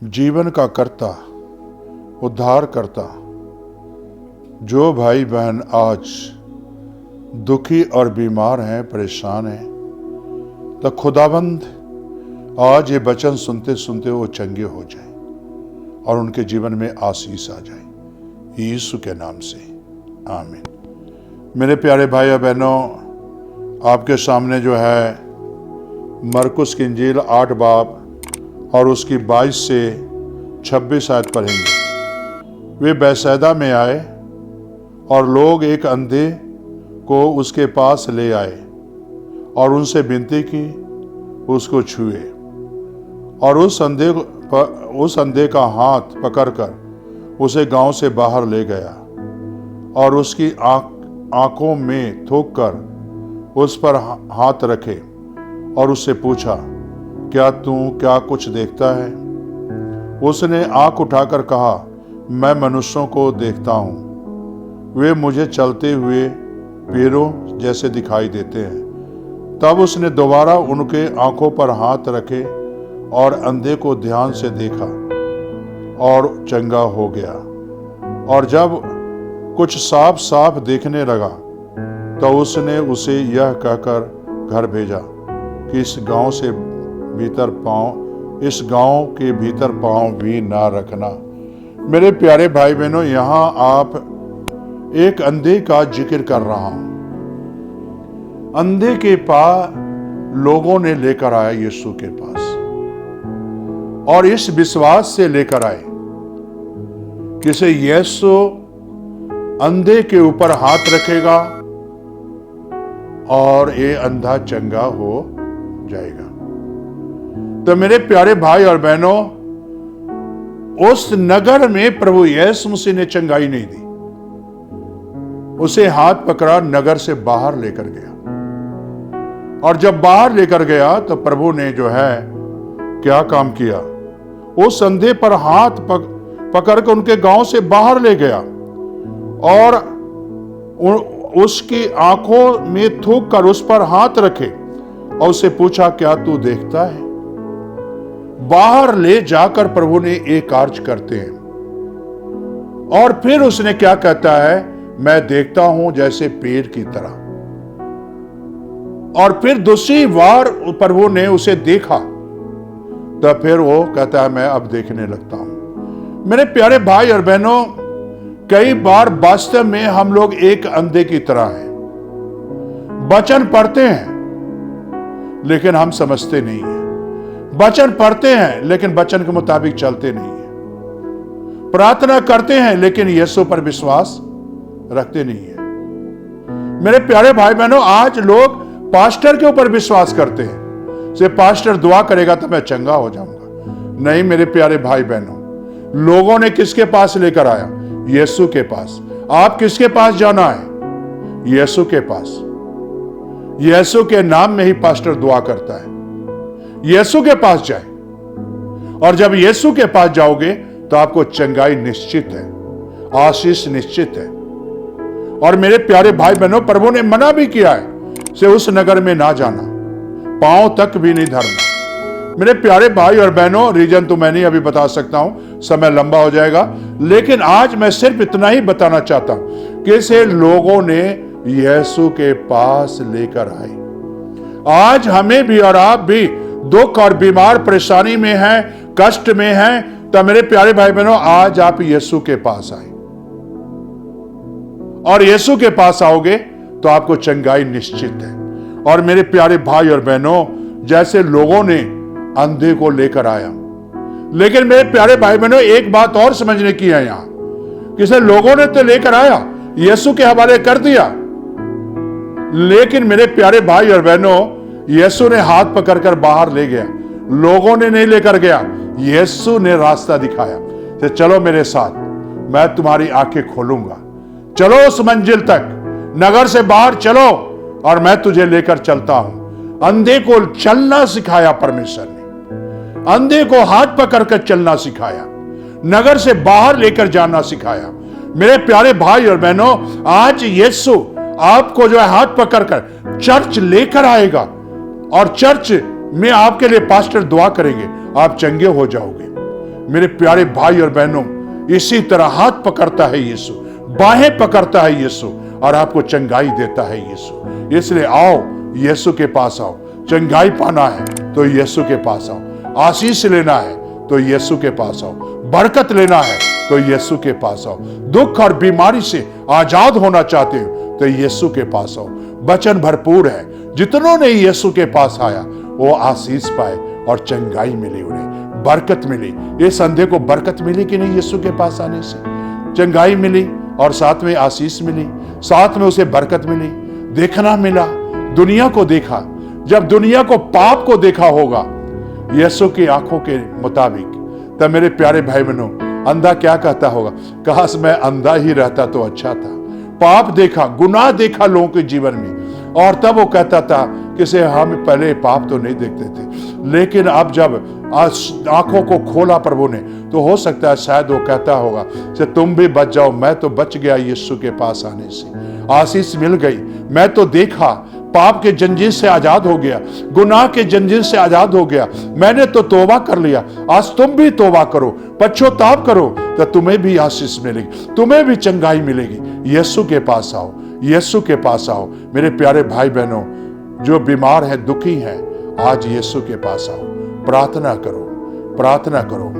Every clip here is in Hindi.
जीवन का कर्ता, उद्धार करता, जो भाई बहन आज दुखी और बीमार हैं, परेशान हैं, तो खुदाबंद आज ये वचन सुनते सुनते वो चंगे हो जाएं और उनके जीवन में आशीष आ जाए, यीशु के नाम से आमीन। मेरे प्यारे भाई और बहनों, आपके सामने जो है मरकुस की इंजील 8 बाब और उसकी 22 से 26 आयत पढ़ेंगे। वे बैसैदा में आए और लोग एक अंधे को उसके पास ले आए और उनसे विनती की उसको छुए, और उस अंधे का हाथ पकड़कर उसे गांव से बाहर ले गया और उसकी आंखों में थूक कर उस पर हाथ रखे और उससे पूछा, क्या कुछ देखता है? उसने आंख उठाकर कहा, मैं मनुष्यों को देखता हूँ, वे मुझे चलते हुए पैरों जैसे दिखाई देते हैं। तब उसने दोबारा उनके आंखों पर हाथ रखे और अंधे को ध्यान से देखा और चंगा हो गया। और जब कुछ साफ साफ देखने लगा तो उसने उसे यह कहकर घर भेजा कि इस गांव के भीतर पांव भी ना रखना। मेरे प्यारे भाई बहनों, यहां आप एक अंधे का जिक्र कर रहा हूं। अंधे के पास लोगों ने लेकर आया यीशु के पास, और इस विश्वास से लेकर आए कि से यीशु अंधे के ऊपर हाथ रखेगा और ये अंधा चंगा हो जाएगा। तो मेरे प्यारे भाई और बहनों, उस नगर में प्रभु यीशु मसीह ने चंगाई नहीं दी, उसे हाथ पकड़ा नगर से बाहर लेकर गया। और जब बाहर लेकर गया तो प्रभु ने जो है क्या काम किया, उस अंधे पर हाथ पकड़ कर उनके गांव से बाहर ले गया और उसकी आंखों में थूक कर उस पर हाथ रखे और उससे पूछा, क्या तू देखता है? बाहर ले जाकर प्रभु ने एक कार्य करते हैं। और फिर उसने क्या कहता है, मैं देखता हूं जैसे पेड़ की तरह। और फिर दूसरी बार प्रभु ने उसे देखा तो फिर वो कहता है, मैं अब देखने लगता हूं। मेरे प्यारे भाई और बहनों, कई बार वास्तव में हम लोग एक अंधे की तरह हैं। वचन पढ़ते हैं लेकिन हम समझते नहीं हैं, वचन पढ़ते हैं लेकिन वचन के मुताबिक चलते नहीं हैं, प्रार्थना करते हैं लेकिन यीशु पर विश्वास रखते नहीं हैं। मेरे प्यारे भाई बहनों, आज लोग पास्टर के ऊपर विश्वास करते हैं, से पास्टर दुआ करेगा तो मैं चंगा हो जाऊंगा। नहीं मेरे प्यारे भाई बहनों, लोगों ने किसके पास लेकर आया? यीशु के पास। आप किसके पास जाना है? यीशु के पास। यीशु के नाम में ही पास्टर दुआ करता है। यीशु के पास जाए, और जब यीशु के पास जाओगे तो आपको चंगाई निश्चित है, आशीष निश्चित है। और मेरे प्यारे भाई बहनों, प्रभु ने मना भी किया है से उस नगर में ना जाना, पांव तक भी नहीं धरना। मेरे प्यारे भाई और बहनों, रीजन तो मैं नहीं अभी बता सकता हूं, समय लंबा हो जाएगा, लेकिन आज मैं सिर्फ इतना ही बताना चाहता हूं कि से लोगों ने यीशु के पास लेकर आए। आज हमें भी और आप भी दुख और बीमार परेशानी में हैं, कष्ट में हैं, तो मेरे प्यारे भाई बहनों, आज आप यीशु के पास आए, और यीशु के पास आओगे तो आपको चंगाई निश्चित है। और मेरे प्यारे भाई और बहनों, जैसे लोगों ने अंधे को लेकर आया, लेकिन मेरे प्यारे भाई बहनों, एक बात और समझने की है यहां, किसे लोगों ने तो लेकर आया, यीशु के हवाले कर दिया, लेकिन मेरे प्यारे भाई और बहनों, यीशु ने हाथ पकड़कर बाहर ले गया। लोगों ने नहीं लेकर गया, यीशु ने रास्ता दिखाया कि चलो मेरे साथ, मैं तुम्हारी आंखें खोलूंगा, चलो उस मंजिल तक, नगर से बाहर चलो और मैं तुझे लेकर चलता हूं। अंधे को चलना सिखाया परमेश्वर ने, अंधे को हाथ पकड़कर चलना सिखाया, नगर से बाहर लेकर जाना सिखाया। मेरे प्यारे भाई और बहनों, आज यीशु आपको जो है हाथ पकड़कर चर्च लेकर आएगा, और चर्च में आपके लिए पास्टर दुआ करेंगे, आप चंगे हो जाओगे। मेरे प्यारे भाई और बहनों, इसी तरह हाथ पकड़ता है यीशु, बाहें पकड़ता है यीशु और आपको चंगाई देता है यीशु। इसलिए आओ, यीशु के पास आओ। चंगाई पाना है तो यीशु के पास आओ, आशीष लेना है तो यीशु के पास आओ, बरकत लेना है तो यीशु के पास आओ, दुख और बीमारी से आजाद होना चाहते हो तो यीशु के पास आओ। वचन भरपूर है, जितनों ने यीशु के पास आया वो आशीष पाए और चंगाई मिली, उन्हें बरकत मिली। इस अंधे को बरकत मिली कि नहीं? यीशु के पास आने से चंगाई मिली और साथ में आशीष मिली, साथ में उसे बरकत मिली, देखना मिला, दुनिया को देखा। जब दुनिया को, पाप को देखा होगा यीशु की आंखों के मुताबिक, तब मेरे प्यारे भाई बहनों, अंधा क्या कहता होगा? काश मैं अंधा ही रहता तो अच्छा था। पाप देखा, गुनाह देखा लोगों के जीवन में, और तब वो कहता था कि से हम पहले पाप तो नहीं देखते थे, लेकिन अब जब आंखों को खोला प्रभु ने, तो हो सकता है शायद वो कहता होगा से तुम भी बच जाओ, मैं तो बच गया यीशु के पास आने से, आशीष मिल गई। मैं तो देखा, पाप के जंजीर से आजाद हो गया, गुनाह के जंजीर से आजाद हो गया, मैंने तो तौबा कर लिया। आज तुम भी तौबा करो, पश्चाताप करो, तो तुम्हें भी आशीष मिलेगी, तुम्हें भी चंगाई मिलेगी। यीशु के पास आओ, यीशु के पास आओ। मेरे प्यारे भाई बहनों, जो बीमार हैं, दुखी हैं, आज यीशु के पास आओ, प्रार्थना करो, प्रार्थना करो,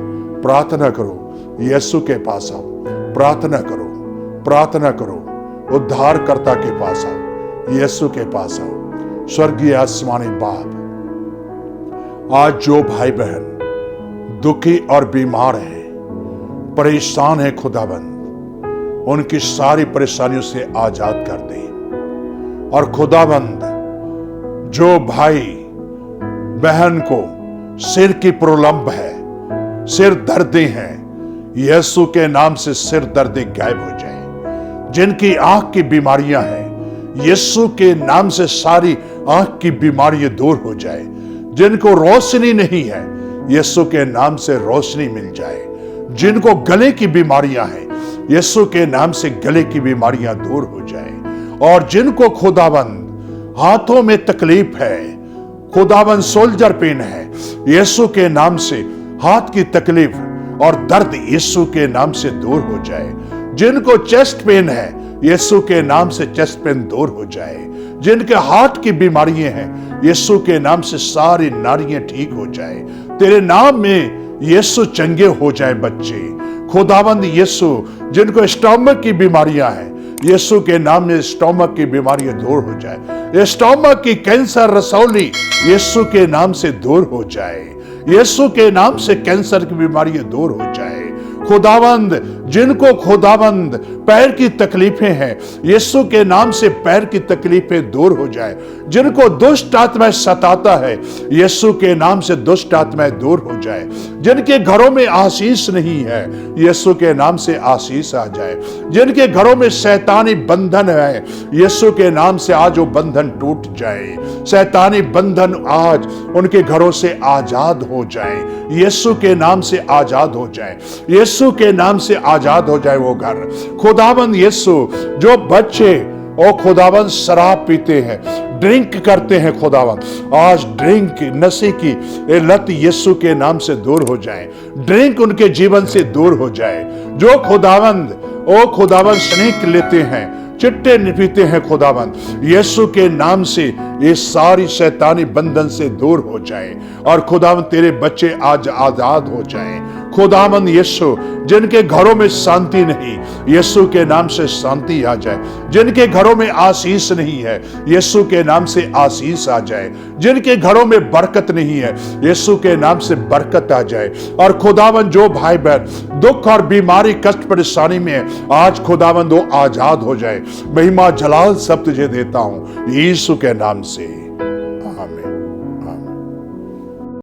प्रार्थना करो, यीशु के पास आओ, प्रार्थना करो, प्रार्थना करो, उद्धारकर्ता के पास आओ, यीशु के पास आओ। स्वर्गीय आसमानी बाप, आज जो भाई बहन दुखी और बीमार हैं, परेशान है खुदाबंद, उनकी सारी परेशानियों से आजाद कर दे। और खुदाबंद, जो भाई बहन को सिर की प्रलंब है, सिर दर्दें हैं, यीशु के नाम से सिर दर्दें गायब हो जाए। जिनकी आंख की बीमारियां हैं, यीशु के नाम से सारी आंख की बीमारियां दूर हो जाए। जिनको रोशनी नहीं है, यीशु के नाम से रोशनी मिल जाए। जिनको गले की बीमारियां हैं, यीशु के नाम से गले की बीमारियां दूर हो जाए। और जिनको खुदाबंद हाथों में तकलीफ है, खुदाबंद सोल्जर पेन है, यीशु के नाम से हाथ की तकलीफ और दर्द यीशु के नाम से दूर हो जाए। जिनको चेस्ट पेन है, यीशु के नाम से चेस्ट पेन दूर हो जाए। जिनके हार्ट की बीमारियां हैं, यीशु के नाम से सारी नारियां ठीक हो जाए। तेरे नाम में यीशु चंगे हो जाए बच्चे। खुदाबंद यीशु, जिनको स्टोमक की बीमारियां हैं, यीशु के नाम में स्टोमक की बीमारियां दूर हो जाए। स्टोमक की कैंसर, रसौली यीशु के नाम से दूर हो जाए। यीशु के नाम से कैंसर की बीमारियां दूर हो जाए। खुदाबंद, जिनको खुदाबंद पैर की तकलीफें हैं, यीशु के नाम से पैर की तकलीफें दूर हो जाए। जिनको दुष्ट आत्माएं सताता है, यीशु के नाम से दुष्ट आत्माएं दूर हो जाए। जिनके घरों में आशीष नहीं है, यीशु के नाम से आशीष आ जाए। जिनके घरों में शैतानी बंधन है, यीशु के नाम से आज वो बंधन टूट जाए। शैतानी बंधन आज उनके घरों से आजाद हो जाए। यीशु के नाम से आजाद हो जाए। यीशु के नाम से आजाद हो जाए वो घर। खुदाबंद यीशु, जो बच्चे और खुदाबंद शराब पीते हैं, ड्रिंक करते हैं, खुदाबंद आज ड्रिंक, नशे की लत यीशु के नाम से दूर हो जाए। ड्रिंक उनके जीवन से दूर हो जाए। जो खुदाबंद स्नेक लेते हैं, चिट्टे पीते हैं, खुदाबंद यीशु के नाम से ये सारी शैतानी बंधन से दूर हो जाए। और खुदाबंद तेरे बच्चे आज आजाद हो जाएं। खुदाबंद यीशु, जिनके घरों में शांति नहीं, यीशु के नाम से शांति आ जाए। जिनके घरों में आशीष नहीं है, यीशु के नाम से आशीष आ जाए। जिनके घरों में बरकत नहीं है, यीशु के नाम से बरकत आ जाए। और खुदाबंद, जो भाई बहन दुख और बीमारी, कष्ट, परेशानी में है, आज खुदाबंद वो आजाद हो जाए। महिमा जलाल सब तुझे देता हूं यीशु के नाम से।